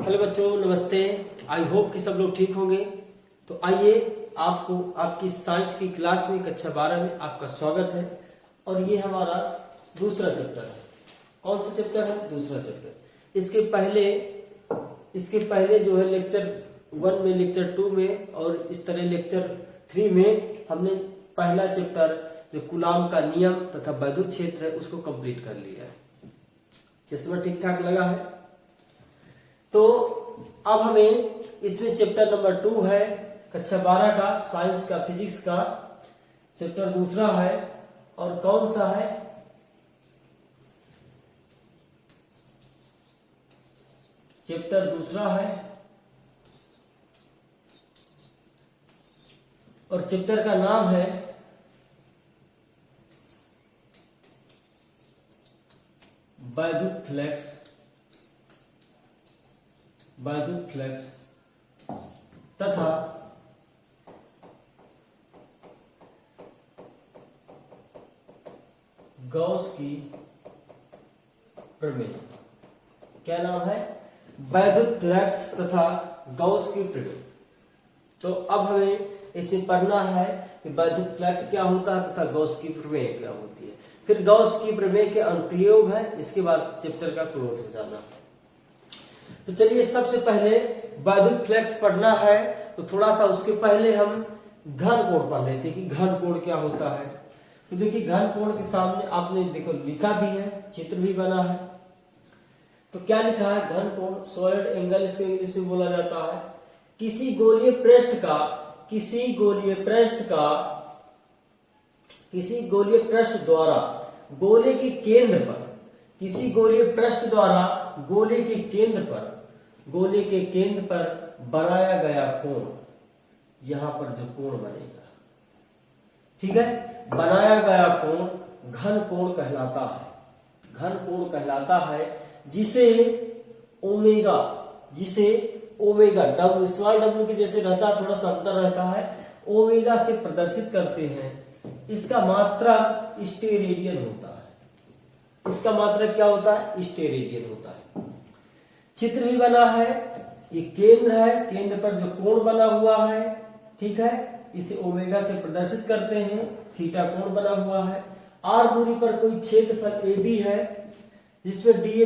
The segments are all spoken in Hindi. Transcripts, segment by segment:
हेलो बच्चों, नमस्ते। आई होप कि सब लोग ठीक होंगे। तो आइए, आपको आपकी साइंस की क्लास में कक्षा 12 में आपका स्वागत है। और ये हमारा दूसरा चैप्टर है। कौन सा चैप्टर है? दूसरा चैप्टर। इसके पहले जो है लेक्चर 1 में, लेक्चर 2 में और इस तरह लेक्चर 3 में हमने पहला चैप्टर जो कूलाम का नियम तथा वैद्युत क्षेत्र है उसको कंप्लीट कर लिया है। चश्मा ठीक ठाक लगा है। तो अब हमें इसमें चैप्टर नंबर 2 है, कक्षा 12 का साइंस का, फिजिक्स का चैप्टर दूसरा है। और कौन सा है? चैप्टर दूसरा है और चैप्टर का नाम है वैद्युत फ्लक्स तथा गॉस की प्रमेय। क्या नाम है? वैद्युत फ्लक्स तथा गॉस की प्रमेय। तो अब हमें इसमें पढ़ना है कि वैद्युत फ्लक्स क्या होता है तथा गॉस की प्रमेय क्या होती है। फिर गॉस की प्रमेय के अनुप्रयोग है, इसके बाद चैप्टर का क्लोज हो जाना। तो चलिए, सबसे पहले वैद्युत फ्लक्स पढ़ना है तो थोड़ा सा उसके पहले हम घन कोण पढ़ लेते हैं कि घन कोण क्या होता है। तो देखिए, घन कोण के सामने आपने देखो लिखा भी है, चित्र भी बना है। तो क्या लिखा है? घन कोण, सॉलिड एंगल इसको इंग्लिश में बोला जाता है। किसी गोलीय पृष्ठ द्वारा गोले के केंद्र पर, किसी गोलीय पृष्ठ द्वारा गोले के केंद्र पर बनाया गया कोण, यहां पर जो कोण बनेगा, ठीक है, बनाया गया कोण घन कोण कहलाता है। घन कोण कहलाता है जिसे ओमेगा डब्ल्यू, स्मॉल डब्ल्यू के जैसे रहता है, थोड़ा सा अंतर रहता है, ओमेगा से प्रदर्शित करते हैं। इसका मात्रक स्टेरेडियन होता है। इसका मात्रक क्या होता है? स्टेरेडियन होता है। चित्र भी बना है, ये केंद्र है, केंद्र पर जो कोण बना हुआ है, ठीक है, इसे ओमेगा से प्रदर्शित करते हैं। थीटा कोण बना हुआ है। आर दूरी पर कोई क्षेत्रफल ए बी है जिसमें डीए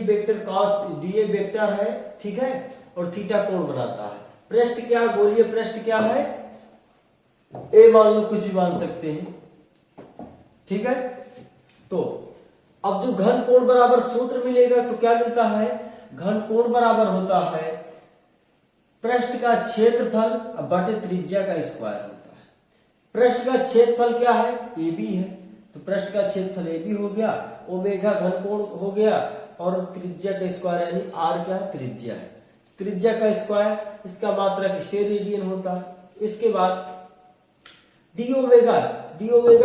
वेक्टर है, ठीक है, और थीटा कोण बनाता है। पृष्ठ क्या? गोलीय पृष्ठ क्या है? ए मान लो, कुछ भी मान सकते हैं, ठीक है। तो अब जो घन कोण बराबर सूत्र मिलेगा तो क्या मिलता है? घन कोण बराबर होता है पृष्ठ का क्षेत्रफल बटे त्रिज्या का स्क्वायर होता है। पृष्ठ का क्षेत्रफल क्या है? ए बी है, तो पृष्ठ का क्षेत्रफल ए बी हो गया, ओमेगा घन कोण हो गया, और त्रिज्या का स्क्वायर यानी आर क्या है? त्रिज्या है। त्रिज्या का स्क्वायर, इसका मात्रक स्टेरेडियन होता है। इसके बाद डी ओमेगा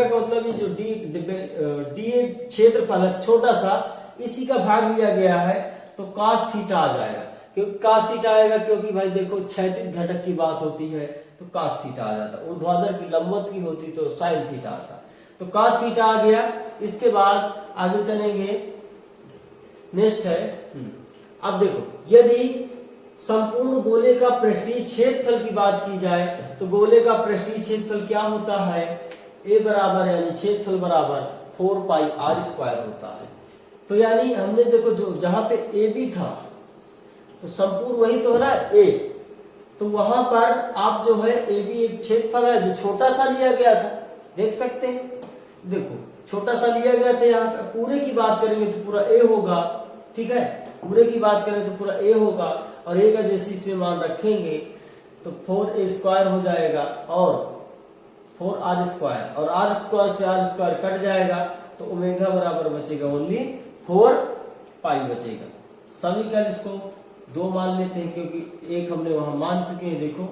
का मतलब ये जो डी क्षेत्रफल है छोटा सा, इसी का भाग लिया गया है तो cos थीटा आ जाएगा। क्योंकि cos थीटा आएगा, क्योंकि भाई देखो क्षैतिज घटक की बात होती है तो cos थीटा आ जाता, ऊर्ध्वाधर की लंबवत की होती तो sin थीटा आता। तो cos थीटा आ गया। इसके बाद आगे चलेंगे, नेक्स्ट है, अब देखो, यदि संपूर्ण गोले का पृष्ठीय क्षेत्रफल की बात की जाए तो गोले का पृष्ठीय क्षेत्रफल क्या होता है? ए बराबर यानी क्षेत्रफल बराबर 4 पाई आर स्क्वायर होता है। तो यानी हमने देखो जो जहां पे ए बी था तो संपूर्ण वही तो है ना, ए, तो वहां पर आप जो है ए बी एक क्षेत्रफल है जो छोटा सा लिया गया था, देख सकते हैं। देखो छोटा सा लिया गया था, यहाँ पूरे की बात करेंगे तो पूरा ए होगा, ठीक है, पूरे की बात करें तो पूरा ए होगा, और ए का जैसे इसमें मान रखेंगे तो 4a स्क्वायर हो जाएगा और 4r स्क्वायर, और r स्क्वायर से r स्क्वायर कट जाएगा तो ओमेगा बराबर बचेगा ओनली 4 पाई बचेगा। समीकरण इसको 2 मान लेते हैं क्योंकि एक हमने वहां मान चुके हैं। देखो,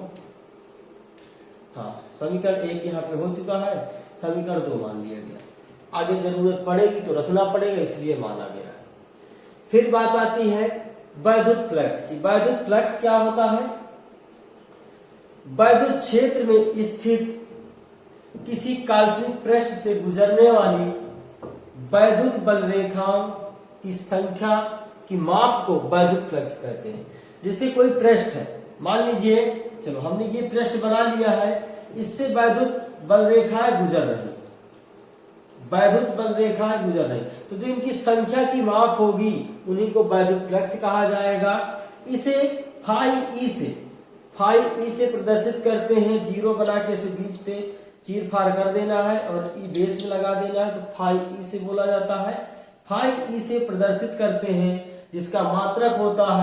हाँ, समीकरण 1 यहाँ पे हो चुका है, समीकरण 2 मान लिया गया। आगे जरूरत पड़ेगी तो रखना पड़ेगा, इसलिए माना गया है। फिर बात आती है वैद्युत फ्लक्स की। वैद्युत फ्लक्स क्या होता है? वैद्युत क्षेत्र में स्थित किसी काल्पनिक पृष्ठ से गुजरने वाली वैद्युत बल रेखाओं की संख्या की माप को वैद्युत फ्लक्स कहते हैं। जैसे कोई पृष्ठ है, मान लीजिए, चलो हमने ये पृष्ठ बना लिया है, इससे वैद्युत बल रेखाएं गुजर रही, वैद्युत बल रेखाएं गुजर रही, तो जो इनकी संख्या की माप होगी उन्हीं को वैद्युत फ्लक्स कहा जाएगा। इसे फाई ई से प्रदर्शित करते हैं, जीरो बना के इसे बीच पे चीर फाड़ कर देना है और ई बेस में लगा देना है, तो फाई ई से बोला जाता है। फाई ई से प्रदर्शित करते हैं, जिसका मात्रक होता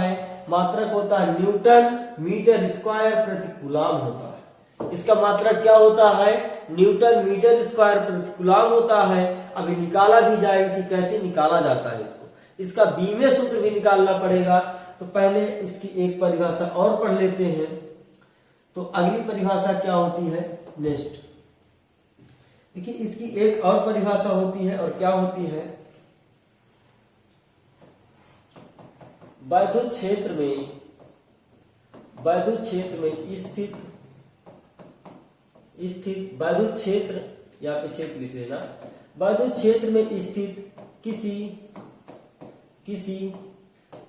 है न्यूटन मीटर स्क्वायर प्रति कूलाम होता है। इसका मात्रक क्या होता है? न्यूटन मीटर स्क्वायर प्रति कूलाम होता है। अभी निकाला भी जाएगा कि कैसे निकाला जाता है इसको, इसका बीमे सूत्र भी निकालना पड़ेगा। तो पहले इसकी एक परिभाषा और पढ़ लेते हैं। तो अगली परिभाषा क्या होती है? नेक्स्ट देखिए, इसकी एक और परिभाषा होती है, और क्या होती है? वैद्युत क्षेत्र में स्थित वैद्युत क्षेत्र, या पे क्षेत्र लिख लेना, वैद्युत क्षेत्र में स्थित किसी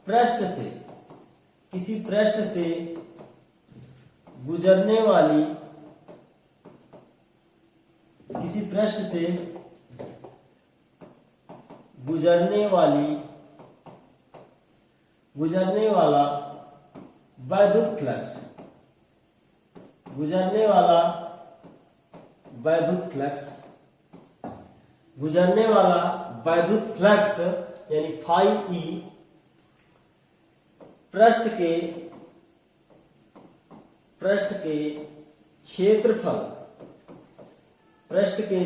पृष्ठ से गुजरने वाली गुजरने वाला वैद्युत फ्लक्स यानी फाई ई पृष्ठ के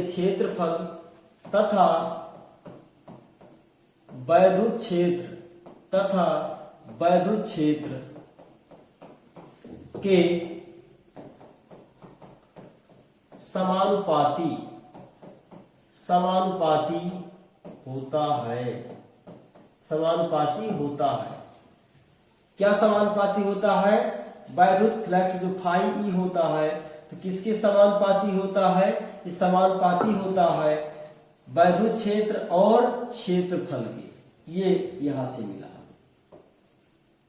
क्षेत्रफल तथा वैद्युत क्षेत्र के समानुपाती होता है। क्या समानुपाती होता है? वैद्युत फ्लक्स जो फाई ई होता है, तो किसके समानुपाती होता है? ये समानुपाती होता है वैद्युत क्षेत्र और क्षेत्रफल के। ये यहां से मिला,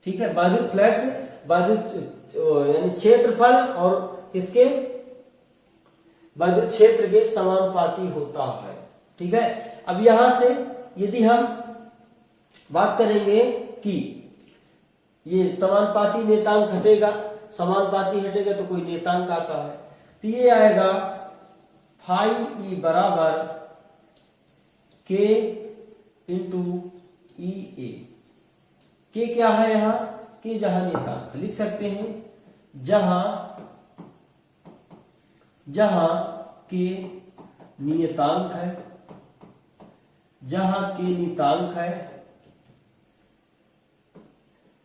ठीक है। वैद्युत फ्लक्स यानी क्षेत्रफल और इसके वैद्युत क्षेत्र के समानुपाती होता है, ठीक है। अब यहां से यदि हम बात करेंगे कि ये समानुपाती नेतांक हटेगा, समानुपाती हटेगा तो कोई नेतांक आता है, तो ये आएगा फाई ई बराबर के इंटू ई ए। के क्या है यहाँ? के जहां नेतांक लिख सकते हैं, जहां के नियतांक है,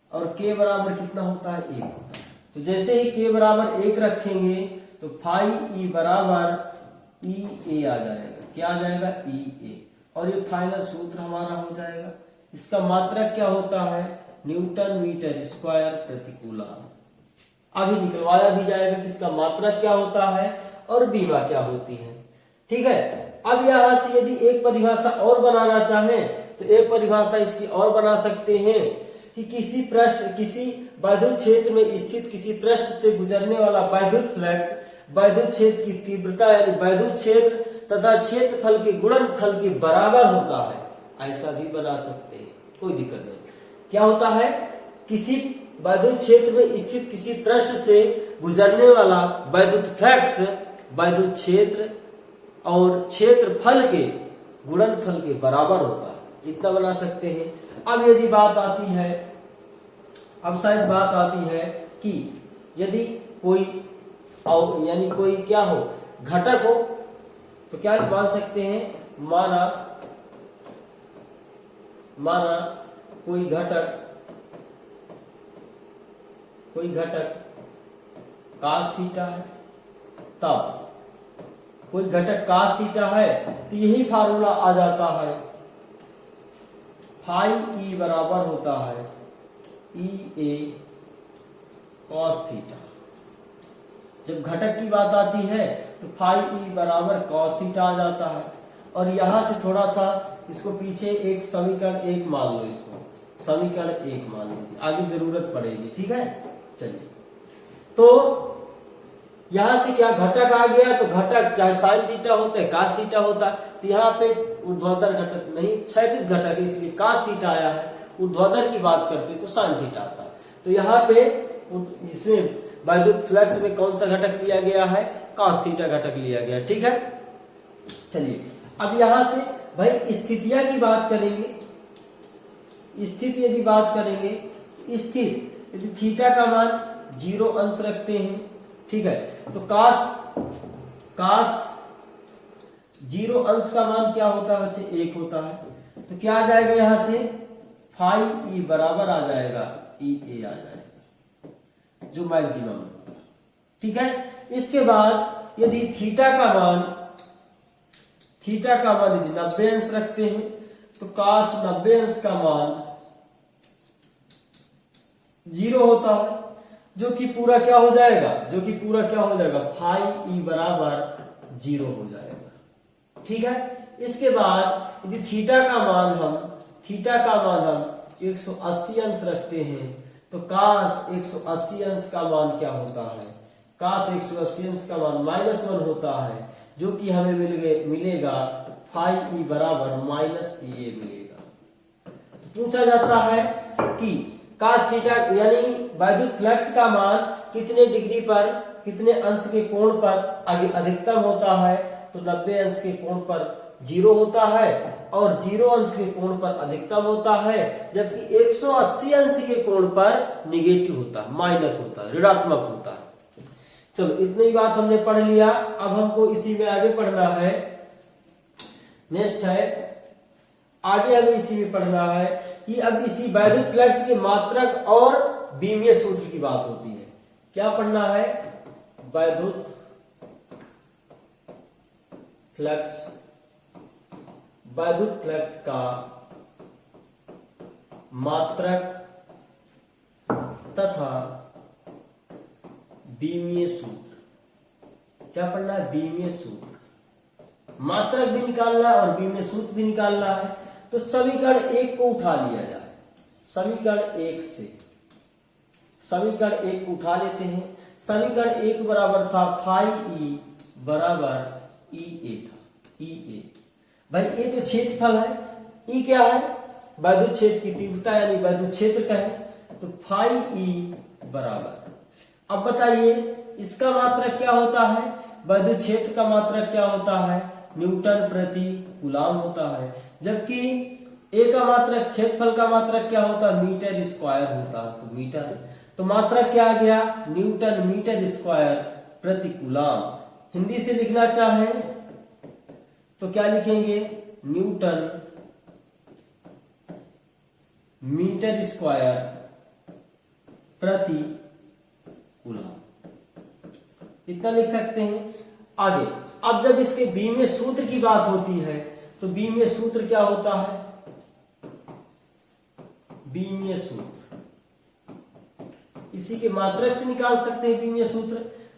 और के बराबर कितना होता है? 1 होता है। तो जैसे ही के बराबर 1 रखेंगे तो फाई ई बराबर ई ए आ जाएगा। क्या आ जाएगा? ई ए। और ये फाइनल सूत्र हमारा हो जाएगा। इसका मात्रक क्या होता है? न्यूटन मीटर स्क्वायर प्रति कूलाम। अभी निकलवाया भी जाएगा कि इसका मात्रक क्या होता है और बीमा क्या होती है, ठीक है। अब यहां से यदि एक परिभाषा और बनाना चाहें तो एक परिभाषा इसकी और बना सकते हैं कि किसी वैद्युत क्षेत्र में स्थित किसी पृष्ठ से गुजरने वाला वैद्युत फ्लक्स वैद्युत क्षेत्र की तीव्रता यानी वैद्युत क्षेत्र तथा क्षेत्रफल के गुणनफल के बराबर होता है। ऐसा भी बना सकते हैं, कोई दिक्कत नहीं। क्या होता है? किसी वैद्युत क्षेत्र में स्थित किसी पृष्ठ से गुजरने वाला वैद्युत फ्लक्स वैद्युत क्षेत्र और क्षेत्रफल के गुणनफल के बराबर होता है, इतना बना सकते हैं। अब यदि बात आती है, अब शायद बात आती है कि यदि कोई यानी कोई क्या हो, घटक हो, तो क्या मान सकते हैं? माना कोई घटक कास थीटा है, तब कोई घटक कास थीटा है तो यही फार्मूला आ जाता है, फाई ई बराबर होता है ई ए कॉस थीटा। जब घटक की बात आती है तो फाई ई बराबर कॉस थीटा आ जाता है। और यहां से थोड़ा सा इसको पीछे एक समीकरण 1 मान लो, इसको समीकरण 1 मान लीजिए, आगे जरूरत पड़ेगी। ठीक है, चलिए, तो यहां से क्या घटक आ गया, तो घटक चाहे साइन थीटा होता है कास थीटा होता, तो यहाँ पे ऊर्ध्वाधर घटक नहीं क्षैतिज घटक है, इसलिए कास थीटा आया है। ऊर्ध्वाधर की बात करते तो साइन थीटा आता। तो यहाँ पे इसमें वैद्युत फ्लक्स में कौन सा घटक लिया गया है, कास थीटा घटक लिया गया। ठीक है, चलिए अब यहां से भाई स्थितियां की बात करेंगे। स्थिति यदि बात करेंगे, स्थित यदि थीटा का मान 0 अंश रखते हैं, ठीक है, तो कास 0 अंश का मान क्या होता है बच्चे, 1 होता है। तो क्या आ जाएगा यहां से, फाई ई बराबर आ जाएगा ई ए आ जाएगा, जो मैक्सिमम। ठीक है, इसके बाद यदि थीटा का मान यदि 90 अंश रखते हैं, तो काश 90 अंश का मान 0 होता है, जो कि पूरा क्या हो जाएगा, फाई ई बराबर 0 हो जाएगा। ठीक है, इसके बाद यदि थीटा का मान हम 180 अंश रखते हैं, तो काश 180 अंश का मान क्या होता है, काश 180 अंश का मान -1 होता है, जो कि हमें मिलेगा फाई ई बराबर -a मिलेगा। तो पूछा जाता है कि कास थीटा यानी वैद्युत फ्लक्स का मान कितने डिग्री पर, कितने अंश के कोण पर अधिकतम होता है, तो 90 अंश के कोण पर 0 होता है और 0 अंश के कोण पर अधिकतम होता है, जबकि 180 अंश के कोण पर निगेटिव होता है, माइनस होता है, ऋणात्मक होता है। चलो इतनी ही बात हमने पढ़ लिया। अब हमको इसी में आगे पढ़ना है। नेक्स्ट है, आगे हमें इसी में पढ़ना है कि अब इसी वैद्युत फ्लक्स के मात्रक और बीमीय सूत्र की बात होती है। क्या पढ़ना है, वैद्युत फ्लक्स का मात्रक तथा बीमीय सूत्र। क्या पढ़ना है, बीमीय सूत्र। मात्रक भी निकालना है और बीमीय सूत्र भी निकालना है। तो समीकरण 1 को उठा लिया जाए, समीकरण 1 को उठा लेते हैं। समीकरण 1 बराबर था फाई ई बराबर ई ए था, ई ए। भाई ए तो क्षेत्रफल है, ई क्या है, वैद्युत क्षेत्र की तीव्रता यानी वैद्युत क्षेत्र का है, तो फाई ई बराबर। अब बताइए इसका मात्रक क्या होता है, वैद्युत क्षेत्र का मात्रक क्या होता है, न्यूटन प्रति कूलाम होता है, जबकि ए का मात्रक क्षेत्रफल का मात्रक क्या होता है, मीटर स्क्वायर होता है, तो मीटर। तो मात्रक क्या आ गया, न्यूटन मीटर स्क्वायर प्रति कूलाम। हिंदी से लिखना चाहें तो क्या लिखेंगे, न्यूटन मीटर स्क्वायर प्रति कूलाम, इतना लिख सकते हैं। आगे अब जब इसके बीमीय सूत्र की बात होती है, तो बीमीय सूत्र क्या होता है, बीमीय सूत्र इसी के मात्रक से निकाल सकते हैं बीमीय सूत्र।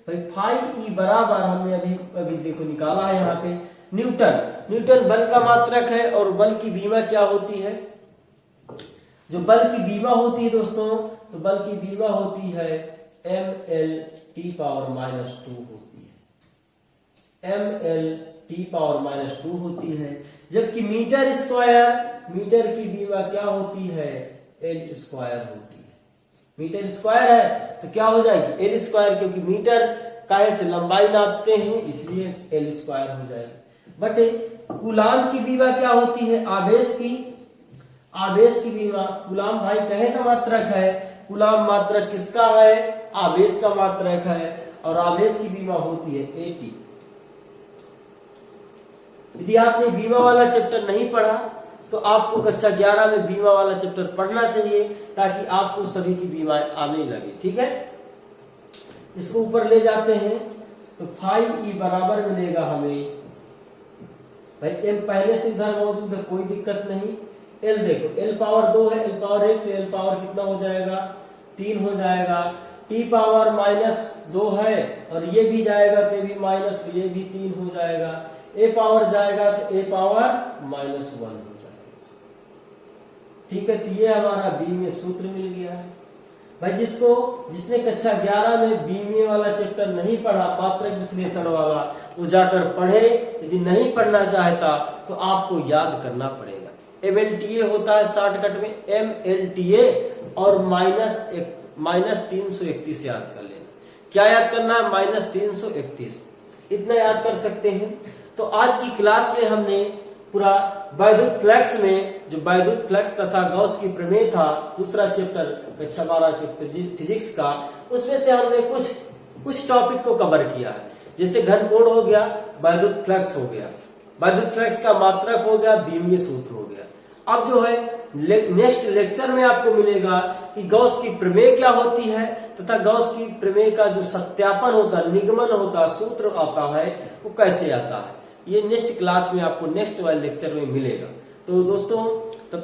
भाई फाई ई बराबर हमने अभी देखो निकाला है यहाँ पे, न्यूटन बल का मात्रक है और बल की बीमा क्या होती है, जो बल की बीमा होती है दोस्तों, तो बल की बीमा होती है ml T⁻² होती है, ml T⁻² होती है, जबकि मीटर की बीमा क्या होती है, l स्क्वायर होती है। मीटर स्क्वायर है तो क्या हो जाएगी, l स्क्वायर, क्योंकि मीटर काहे से लंबाई नापते हैं इसलिए l स्क्वायर हो जाएगी। बटे कूलाम की बीमा क्या होती है, आवेश की बीमा। कूलाम भाई कहे का मात्रक है, कूलाम मात्रक किसका है, आवेश का मात्रक है, और आवेश की बीमा होती है AT। यदि आपने बीमा वाला चैप्टर नहीं पढ़ा तो आपको कक्षा 11 में बीमा वाला चैप्टर पढ़ना चाहिए, ताकि आपको सभी की बीमाएं आने लगे। ठीक है, इसको ऊपर ले जाते हैं तो फाई ई बराबर मिलेगा हमें, भाई एम पहले से इधर मौजूद है, कोई दिक्कत नहीं। एल देखो, एल पावर 2 है, एल पावर 1, तो एल पावर कितना हो जाएगा, 3 हो जाएगा। टी पावर -2 है और ये भी जाएगा तो ये भी माइनस, तो ये भी 3 हो जाएगा। ए पावर जाएगा तो ए पावर -1 हो जाएगा। ठीक है, तो ये हमारा बीमीय सूत्र मिल गया है। भाई जिसने कक्षा 11 में बीमीय वाला चैप्टर नहीं पढ़ा, मात्रक विश्लेषण वाला, वो जाकर पढ़े। यदि नहीं पढ़ना चाहता तो आपको याद करना पड़ेगा। MLTA होता है शॉर्टकट में MLTA और माइनस 331 याद कर लेना। क्या याद करना है? -331, इतना याद कर सकते हैं। तो आज की क्लास में हमने पूरा वैद्युत फ्लक्स में, जो वैद्युत फ्लक्स तथा गॉस की प्रमेय था, दूसरा चैप्टर कक्षा 12 के फिजिक्स का, उसमें से हमने कुछ टॉपिक को कवर किया है। जैसे घन कोण हो गया, वैद्युत फ्लक्स हो गया, वैद्युत फ्लक्स का मात्रक हो गया, बीमीय सूत्र हो गया। अब जो है नेक्स्ट लेक्चर में आपको मिलेगा कि गॉस की प्रमेय क्या होती है तथा गॉस की प्रमेय का जो सत्यापन होता है, निगमन होता है, सूत्र आता है, वो कैसे आता है। ये नेक्स्ट क्लास में आपको नेक्स्ट वाले लेक्चर में मिलेगा। तो दोस्तों तब तक